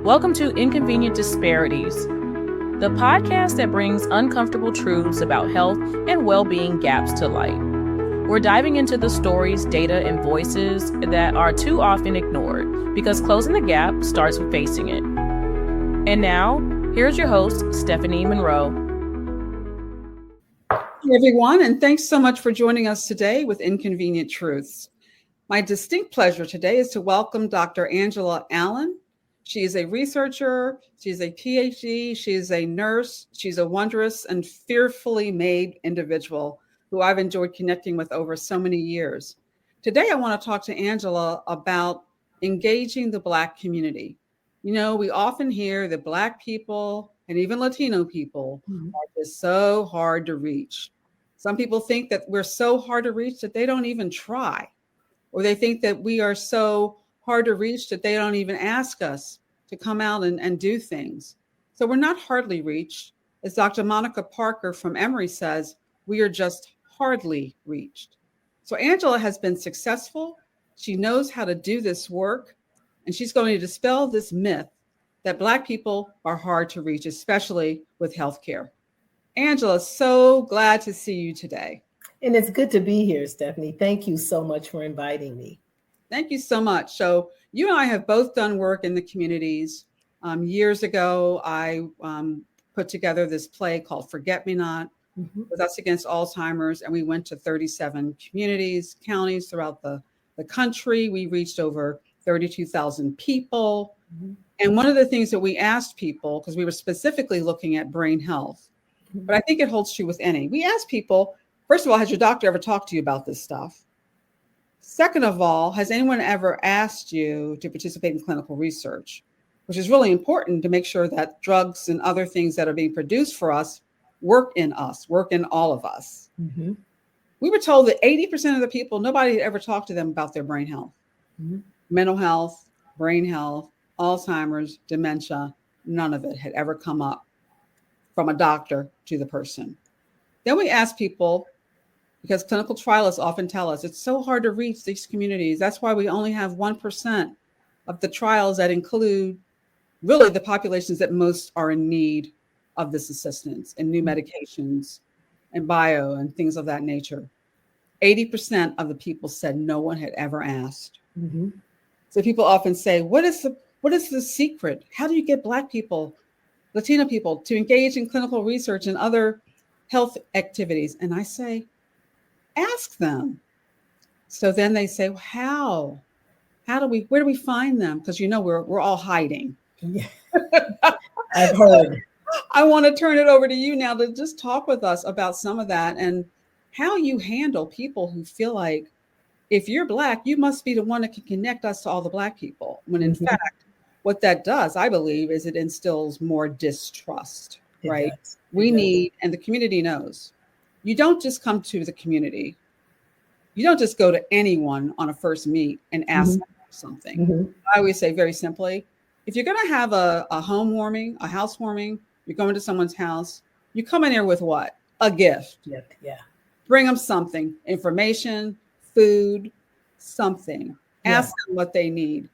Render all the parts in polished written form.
Welcome to Inconvenient Disparities, the podcast that brings uncomfortable truths about health and well-being gaps to light. We're diving into the stories, data, and voices that are too often ignored because closing the gap starts with facing it. And now, here's your host, Stephanie Monroe. Hey everyone, and thanks so much for joining us today with Inconvenient Truths. My distinct pleasure today is to welcome Dr. Angela Allen. She is a researcher, she's a PhD, she is a nurse, she's a wondrous and fearfully made individual who I've enjoyed connecting with over so many years. Today, I want to talk to Angela about engaging the Black community. You know, we often hear that Black people and even Latino people are just so hard to reach. Some people think that we're so hard to reach that they don't even try, or they think that we are so hard to reach that they don't even ask us to come out and do things. So we're not hardly reached. As Dr. Monica Parker from Emory says, we are just hardly reached. So Angela has been successful. She knows how to do this work, and she's going to dispel this myth that Black people are hard to reach, especially with healthcare. Angela, so glad to see you today. And it's good to be here, Stephanie. Thank you so much for inviting me. Thank you so much. So you and I have both done work in the communities. Years ago, I put together this play called Forget Me Not, with Us Against Alzheimer's, and we went to 37 communities, counties throughout the country. We reached over 32,000 people. And one of the things that we asked people, because we were specifically looking at brain health, but I think it holds true with any, we asked people, first of all, has your doctor ever talked to you about this stuff? Second of all, has anyone ever asked you to participate in clinical research, which is really important to make sure that drugs and other things that are being produced for us, work in all of us. We were told that 80% of the people, nobody had ever talked to them about their brain health, mental health, brain health, Alzheimer's, dementia, none of it had ever come up from a doctor to the person. Then we asked people, because clinical trialists often tell us it's so hard to reach these communities. That's why we only have 1% of the trials that include really the populations that most are in need of this assistance and new medications and bio and things of that nature. 80% of the people said no one had ever asked. So people often say, what is the secret? How do you get Black people, Latino people to engage in clinical research and other health activities? And I say, ask them. So then they say, well, where do we find them? Because you know we're all hiding. I've heard. I want to turn it over to you now to just talk with us about some of that and how you handle people who feel like if you're Black, you must be the one that can connect us to all the Black people. When in fact, what that does, I believe, is it instills more distrust, right? We need, and the community knows, you don't just come to the community. You don't just go to anyone on a first meet and ask them something. I always say very simply, if you're going to have a housewarming, you're going to someone's house, you come in here with what? A gift. Bring them something, information, food, something. Ask them what they need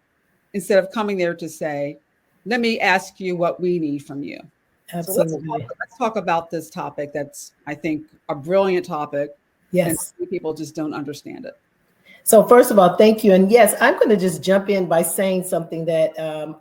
instead of coming there to say, let me ask you what we need from you. Absolutely. So let's talk about this topic that's, I think, a brilliant topic. Yes. And people just don't understand it. So first of all, thank you. And yes, I'm going to just jump in by saying something that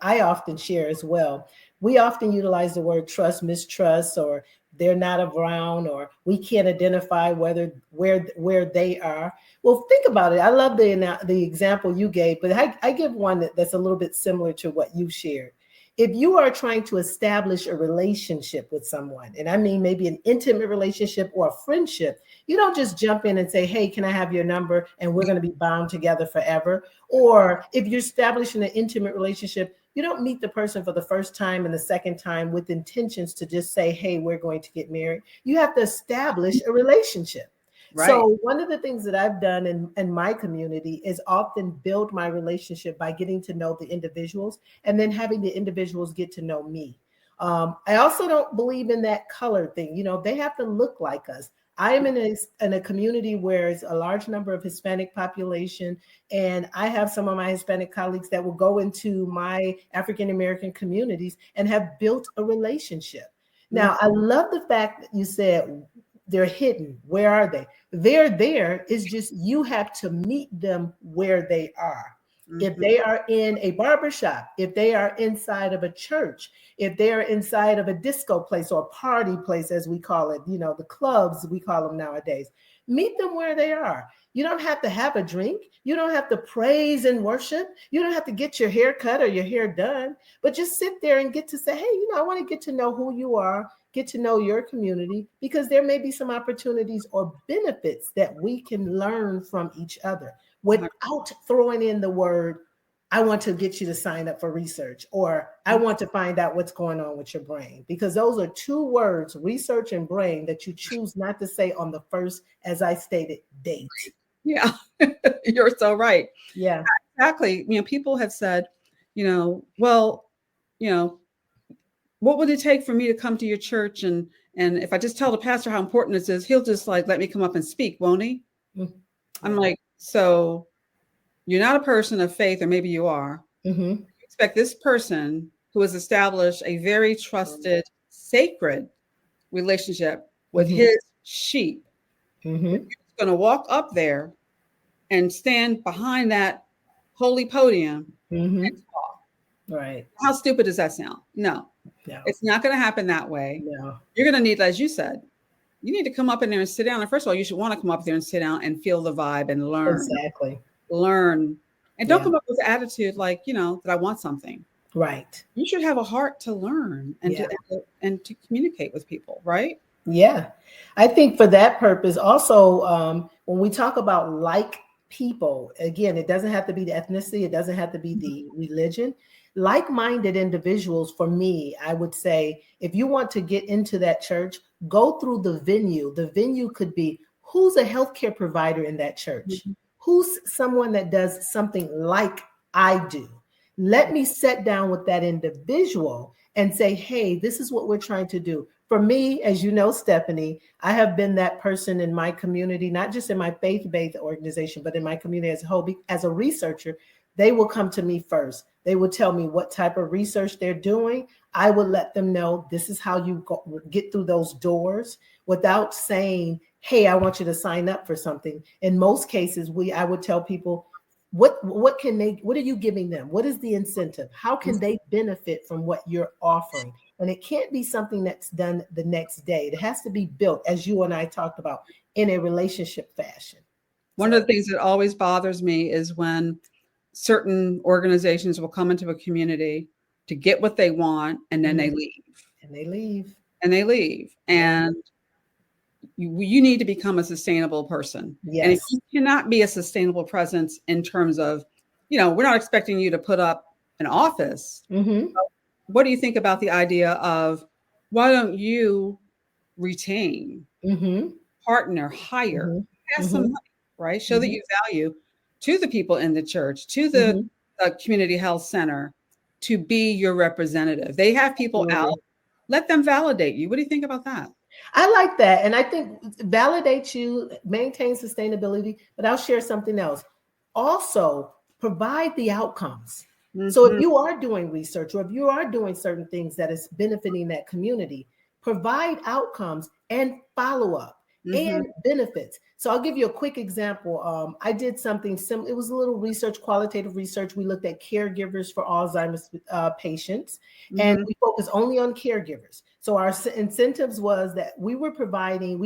I often share as well. We often utilize the word trust, mistrust, or they're not around, or we can't identify where they are. Well, think about it. I love the example you gave, but I give one that's a little bit similar to what you shared. If you are trying to establish a relationship with someone, and I mean maybe an intimate relationship or a friendship, you don't just jump in and say, hey, can I have your number? And we're going to be bound together forever. Or if you're establishing an intimate relationship, you don't meet the person for the first time and the second time with intentions to just say, hey, we're going to get married. You have to establish a relationship. Right. So one of the things that I've done in my community is often build my relationship by getting to know the individuals and then having the individuals get to know me. I also don't believe in that color thing. You know, they have to look like us. I am in a community where it's a large number of Hispanic population, and I have some of my Hispanic colleagues that will go into my African American communities and have built a relationship. Now, I love the fact that you said they're hidden. Where are they? They're there. It's just you have to meet them where they are. If they are in a barbershop, if they are inside of a church, if they are inside of a disco place or a party place, as we call it, the clubs we call them nowadays, meet them where they are. You don't have to have a drink. You don't have to praise and worship. You don't have to get your hair cut or your hair done, but just sit there and get to say, hey, I want to get to know who you are, get to know your community, because there may be some opportunities or benefits that we can learn from each other without throwing in the word, I want to get you to sign up for research, or I want to find out what's going on with your brain, because those are two words, research and brain, that you choose not to say on the first, as I stated, date. Yeah, you're so right. Yeah, exactly. People have said, well, what would it take for me to come to your church? And if I just tell the pastor how important this is, he'll just let me come up and speak, won't he? Mm-hmm. I'm like, so you're not a person of faith, or maybe you are. Mm-hmm. You expect this person who has established a very trusted, sacred relationship with his sheep, is going to walk up there and stand behind that holy podium and talk. Right. How stupid does that sound? No. It's not going to happen that way. No. You're going to need, as you said, you need to come up in there and sit down. And first of all, you should want to come up there and sit down and feel the vibe and learn. Exactly. Learn. And don't come up with the attitude like, that I want something. Right. You should have a heart to learn and to communicate with people, right? Yeah. I think for that purpose, also, when we talk about like people, again, it doesn't have to be the ethnicity. It doesn't have to be the religion. Like-minded individuals, for me, I would say, if you want to get into that church, go through the venue. The venue could be, who's a healthcare provider in that church? Who's someone that does something like I do? Let me sit down with that individual and say, hey, this is what we're trying to do. For me, as you know, Stephanie, I have been that person in my community, not just in my faith-based organization, but in my community as a whole. As a researcher, they will come to me first. They will tell me what type of research they're doing. I will let them know this is how you get through those doors without saying, hey, I want you to sign up for something. In most cases, I would tell people, what are you giving them? What is the incentive? How can they benefit from what you're offering? And it can't be something that's done the next day. It has to be built, as you and I talked about, in a relationship fashion. One of the things that always bothers me is when certain organizations will come into a community to get what they want, and then they leave. And you need to become a sustainable person. Yes. And if you cannot be a sustainable presence in terms of, we're not expecting you to put up an office. What do you think about the idea of, why don't you retain, partner, hire, have some money, right? Show that you value to the people in the church, to the community health center, to be your representative. They have people out. Let them validate you. What do you think about that? I like that. And I think validate you, maintain sustainability, but I'll share something else. Also, provide the outcomes. So if you are doing research, or if you are doing certain things that is benefiting that community, provide outcomes and follow up and benefits. So I'll give you a quick example. I did something similar. It was a little research, qualitative research. We looked at caregivers for Alzheimer's patients, and we focused only on caregivers. So our incentives was that we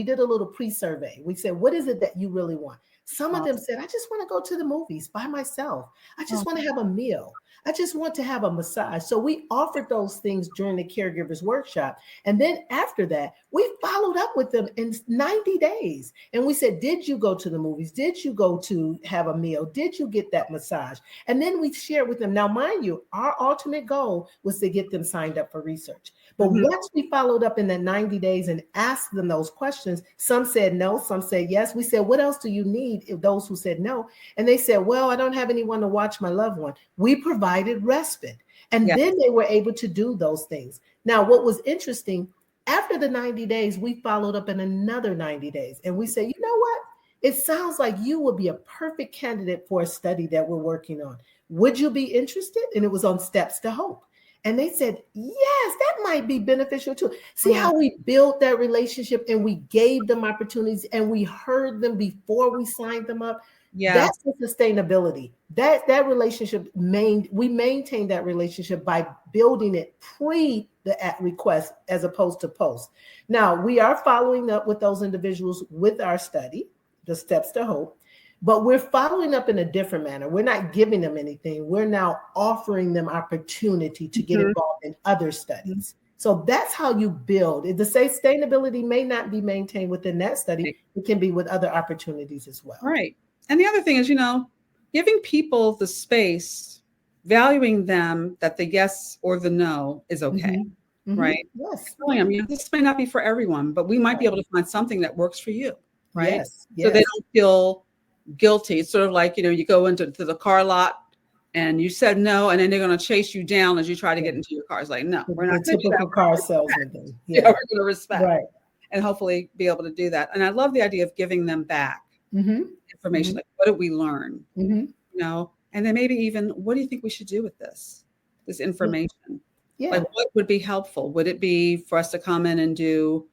did a little pre-survey. We said, what is it that you really want? Some of them said, I just want to go to the movies by myself. I just want to have a meal. I just want to have a massage. So we offered those things during the caregivers workshop. And then after that, we followed up with them in 90 days. And we said, did you go to the movies? Did you go to have a meal? Did you get that massage? And then we shared with them. Now, mind you, our ultimate goal was to get them signed up for research. But once we followed up in that 90 days and asked them those questions, some said no, some said yes. We said, what else do you need? If those who said no. And they said, well, I don't have anyone to watch my loved one. We provided respite. And then they were able to do those things. Now, what was interesting, After the 90 days, we followed up in another 90 days. And we said, you know what? It sounds like you would be a perfect candidate for a study that we're working on. Would you be interested? And it was on Steps to Hope. And they said, yes, that might be beneficial too. See how we built that relationship and we gave them opportunities and we heard them before we signed them up. Yeah. That's the sustainability. That relationship, we maintain that relationship by building it pre the request as opposed to post. Now, we are following up with those individuals with our study, the Steps to Hope. But we're following up in a different manner. We're not giving them anything. We're now offering them opportunity to get involved in other studies. So that's how you build. The sustainability may not be maintained within that study. It can be with other opportunities as well. Right. And the other thing is, giving people the space, valuing them that the yes or the no is okay. Right. Yes. Telling them, this may not be for everyone, but we might be able to find something that works for you. Right. Yes. So they don't feel guilty. It's sort of like, you go into the car lot and you said no, and then they're going to chase you down as you try to get into your car. It's like, no, we're not the typical car salesman thing. Yeah, we're going to respect, right, and hopefully be able to do that. And I love the idea of giving them back information. Like, what did we learn? And then maybe even, what do you think we should do with this information? Yeah. Like, what would be helpful? Would it be for us to come in and do,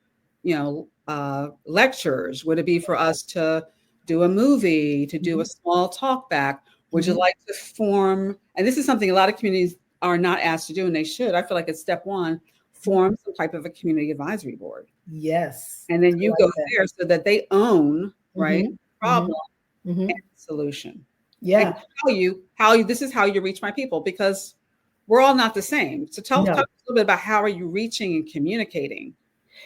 lectures? Would it be for us to do a movie, to do a small talk back? Would you like to form, and this is something a lot of communities are not asked to do, and they should. I feel like it's step one, form some type of a community advisory board. Yes. And then you go there so that they own, right, problem and solution. Yeah. And tell you, this is how you reach my people, because we're all not the same. So tell us a little bit about how are you reaching and communicating.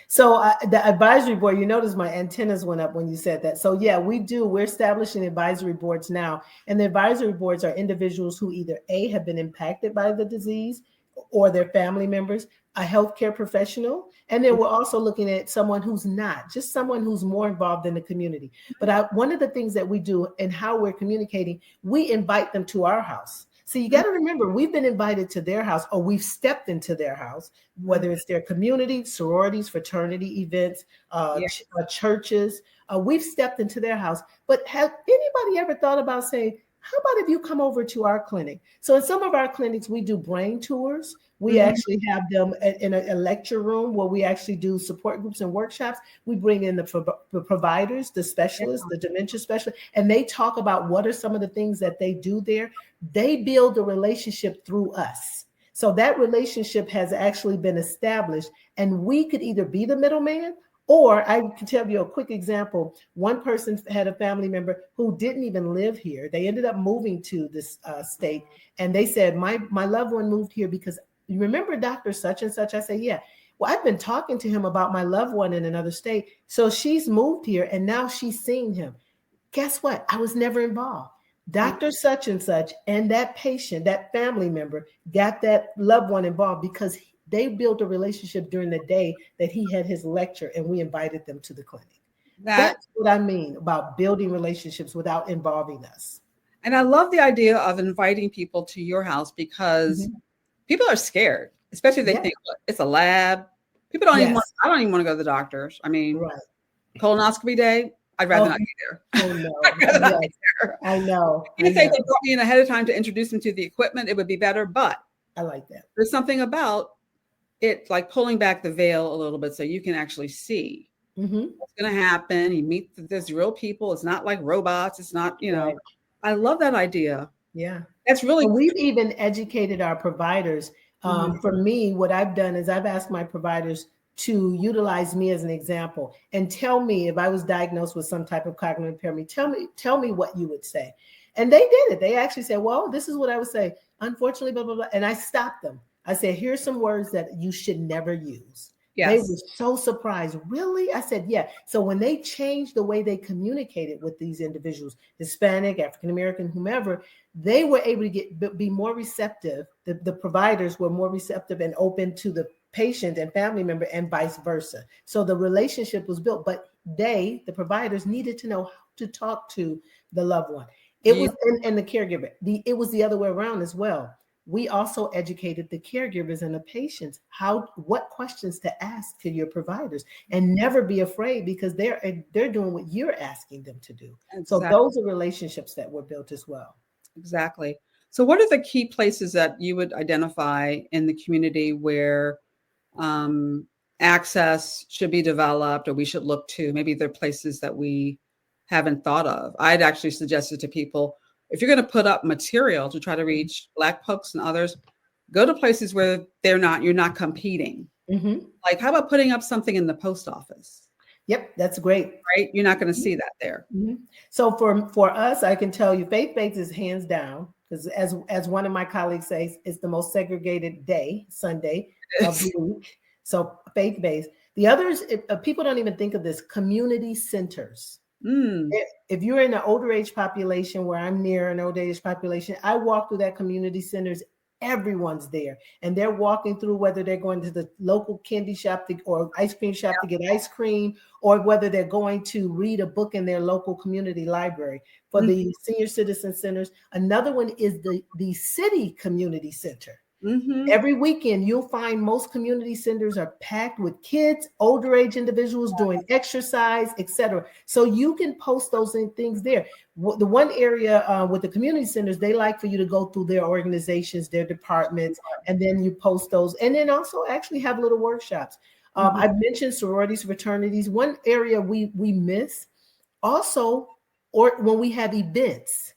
So the advisory board, you notice my antennas went up when you said that. So yeah, we're establishing advisory boards now. And the advisory boards are individuals who either A, have been impacted by the disease, or their family members, a healthcare professional. And then we're also looking at someone who's not, just someone who's more involved in the community. But one of the things that we do and how we're communicating, we invite them to our house. So you got to remember, we've been invited to their house, or we've stepped into their house, whether it's their community, sororities, fraternity events, churches. We've stepped into their house. But have anybody ever thought about saying, how about if you come over to our clinic? So in some of our clinics, we do brain tours. We actually have them in a lecture room where we actually do support groups and workshops. We bring in the providers, the specialists, the dementia specialists, and they talk about what are some of the things that they do there. They build a relationship through us. So that relationship has actually been established, and we could either be the middleman, or I can tell you a quick example. One person had a family member who didn't even live here. They ended up moving to this state, and they said, my loved one moved here because, you remember Dr. Such and Such? I said, yeah. Well, I've been talking to him about my loved one in another state. So she's moved here, and now she's seen him. Guess what? I was never involved. Dr. Such and Such and that patient, that family member, got that loved one involved because they built a relationship during the day that he had his lecture, and we invited them to the clinic. That's what I mean about building relationships without involving us. And I love the idea of inviting people to your house, because people are scared, especially if they think it's a lab. People don't even I don't even want to go to the doctors. I mean, colonoscopy day, I'd rather not be there. Oh, no. I'd rather not be there. I know. If they brought me in ahead of time to introduce them to the equipment, it would be better. But I like that. There's something about it, like pulling back the veil a little bit so you can actually see what's going to happen. You meet there's real people. It's not like robots. It's not, I love that idea. Yeah. That's really we've even educated our providers. For me, what I've done is I've asked my providers to utilize me as an example and tell me if I was diagnosed with some type of cognitive impairment, tell me what you would say. And they did it. They actually said, well, this is what I would say. Unfortunately, blah, blah, blah. And I stopped them. I said, here's some words that you should never use. Yes. They were so surprised. Really? I said, yeah. So when they changed the way they communicated with these individuals, Hispanic, African-American, whomever, they were able to be more receptive. The providers were more receptive and open to the patient and family member, and vice versa. So the relationship was built, but the providers needed to know how to talk to the loved one. It was, and the caregiver, it was the other way around as well. we also educated the caregivers and the patients what questions to ask to your providers, and never be afraid, because they're doing what you're asking them to do. So Exactly. those are relationships that were built as well. Exactly. So what are the key places that you would identify in the community where access should be developed, or we should look to? Maybe they're places that we haven't thought of. I'd actually suggested to people, if you're going to put up material to try to reach Black folks and others, go to places where you're not competing. Mm-hmm. Like, how about putting up something in the post office? Yep, that's great. Right? You're not going to see that there. Mm-hmm. So for us, I can tell you, faith-based is hands down, because as one of my colleagues says, it's the most segregated day, Sunday of the week. So faith-based. The others, people don't even think of this, community centers. If you're in an older age population, where I'm near an older age population, I walk through that community centers. Everyone's there, and they're walking through, whether they're going to the local candy shop or ice cream shop to get ice cream, or whether they're going to read a book in their local community library. For the senior citizen centers, another one is the city community center. Mm-hmm. Every weekend, you'll find most community centers are packed with kids, older age individuals doing exercise, etc. So you can post those things there. The one area with the community centers, they like for you to go through their organizations, their departments, and then you post those. And then also actually have little workshops. I've mentioned sororities, fraternities. One area we miss also, or when we have events,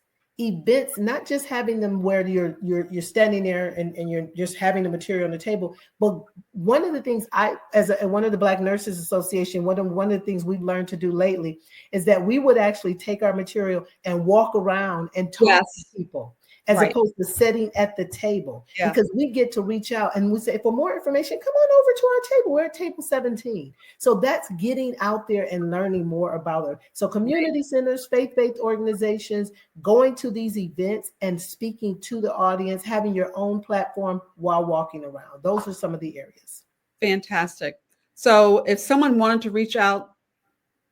not just having them where you're standing there and you're just having the material on the table. But one of the things as one of the Black Nurses Association, one of the things we've learned to do lately is that we would actually take our material and walk around and talk to people, as opposed to sitting at the table, because we get to reach out and we say, for more information, come on over to our table. We're at table 17. So that's getting out there and learning more about it. So community centers, faith-based organizations, going to these events and speaking to the audience, having your own platform while walking around. Those are some of the areas. Fantastic. So if someone wanted to reach out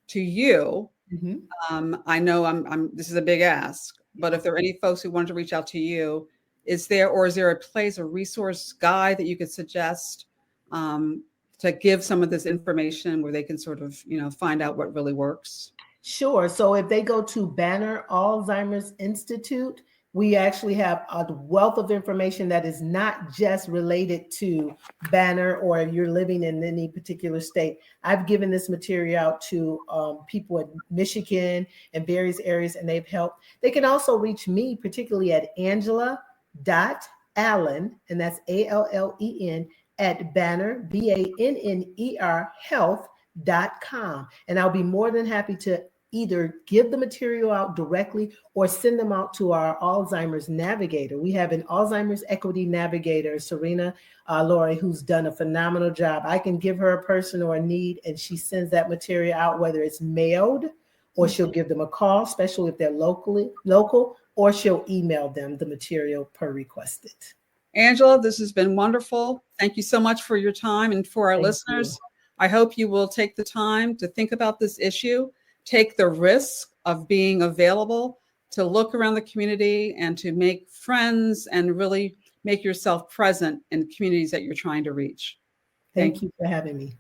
to you, I know this is a big ask, but if there are any folks who wanted to reach out to you, is there a place, a resource guide that you could suggest to give some of this information where they can sort of, find out what really works? Sure. So if they go to Banner Alzheimer's Institute, we actually have a wealth of information that is not just related to Banner or if you're living in any particular state. I've given this material out to people in Michigan and various areas, and they've helped. They can also reach me, particularly at Angela.Allen, and that's ALLEN, at Banner, BANNER, health.com. And I'll be more than happy to either give the material out directly or send them out to our Alzheimer's Navigator. We have an Alzheimer's Equity Navigator, Serena Laurie, who's done a phenomenal job. I can give her a person or a need, and she sends that material out, whether it's mailed or she'll give them a call, especially if they're local, or she'll email them the material per requested. Angela, this has been wonderful. Thank you so much for your time. And for our listeners, I hope you will take the time to think about this issue, take the risk of being available, to look around the community and to make friends and really make yourself present in communities that you're trying to reach. Thank you for having me.